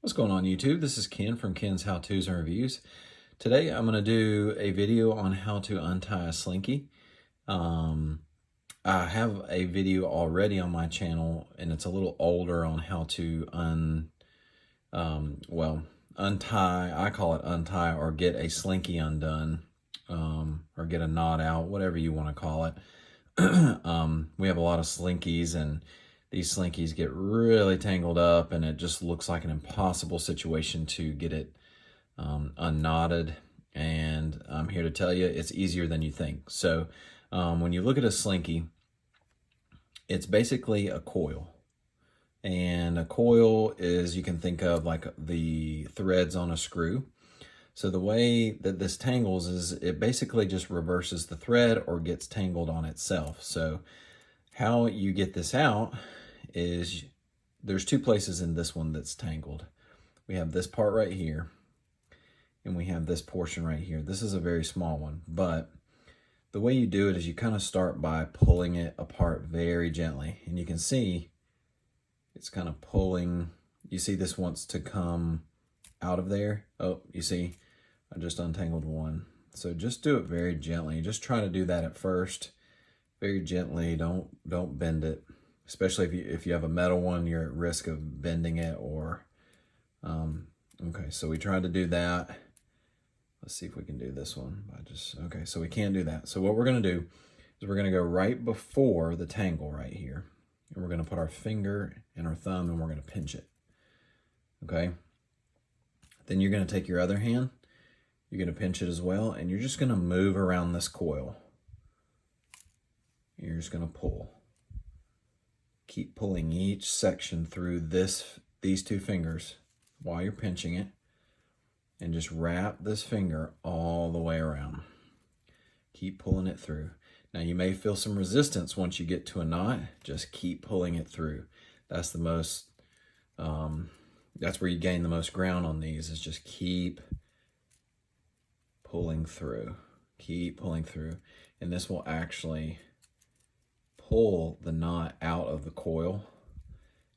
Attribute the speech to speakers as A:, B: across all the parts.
A: What's going on YouTube? This is Ken from Ken's How To's and Reviews. Today I'm going to do a video on how to untie a slinky. I have a video already on my channel and it's a little older on how to untie, I call it untie, or get a slinky undone, or get a knot out, whatever you want to call it. We have a lot of slinkies, and these slinkies get really tangled up and it just looks like an impossible situation to get it unknotted. And I'm here to tell you it's easier than you think. So when you look at a slinky, it's basically a coil. And a coil is, you can think of like the threads on a screw. So the way that this tangles is it basically just reverses the thread or gets tangled on itself. So how you get this out is there's two places in this one that's tangled. We have this part right here and we have this portion right here. This is a very small one, but the way you do it is you kind of start by pulling it apart very gently, and you can see it's kind of pulling. You see this wants to come out of there. Oh, you see, I just untangled one. So just do it very gently. Just try to do that at first, very gently. Don't bend it, especially if you have a metal one. You're at risk of bending it. Or okay, so we tried to do that. Let's see if we can do this one. Okay, so we can't do that. So what we're gonna do is we're gonna go right before the tangle right here, and we're gonna put our finger and our thumb and we're gonna pinch it, okay? Then you're gonna take your other hand, you're gonna pinch it as well, and you're just gonna move around this coil. You're just gonna pull. Keep pulling each section through these two fingers while you're pinching it, and just wrap this finger all the way around. Keep pulling it through. Now you may feel some resistance once you get to a knot. Just keep pulling it through. That's the most, that's where you gain the most ground on these, is just keep pulling through. Keep pulling through. And this will actually pull the knot out of the coil,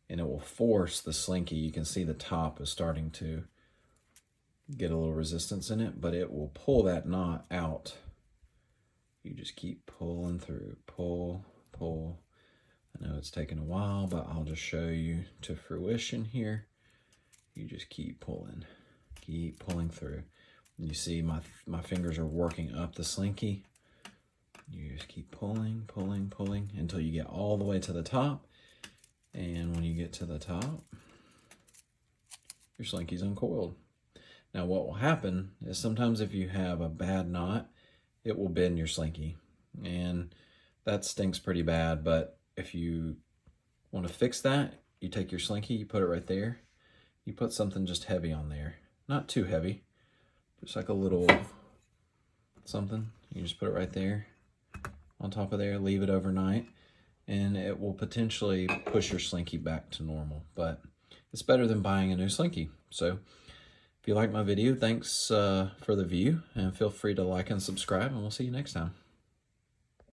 A: and it will force the slinky. You can see the top is starting to get a little resistance in it, but it will pull that knot out. You just keep pulling through, pull. I know it's taken a while, but I'll just show you to fruition here. You just keep pulling through. You see my fingers are working up the slinky. You just keep pulling until you get all the way to the top. And when you get to the top, your slinky's uncoiled. Now what will happen is sometimes if you have a bad knot, it will bend your slinky, and that stinks pretty bad. But if you want to fix that, you take your slinky, you put it right there, you put something just heavy on there, not too heavy, just like a little something. You just put it right there on top of there, leave it overnight, and it will potentially push your slinky back to normal. But it's better than buying a new slinky. So if you like my video, thanks for the view, and feel free to like and subscribe, and we'll see you next time.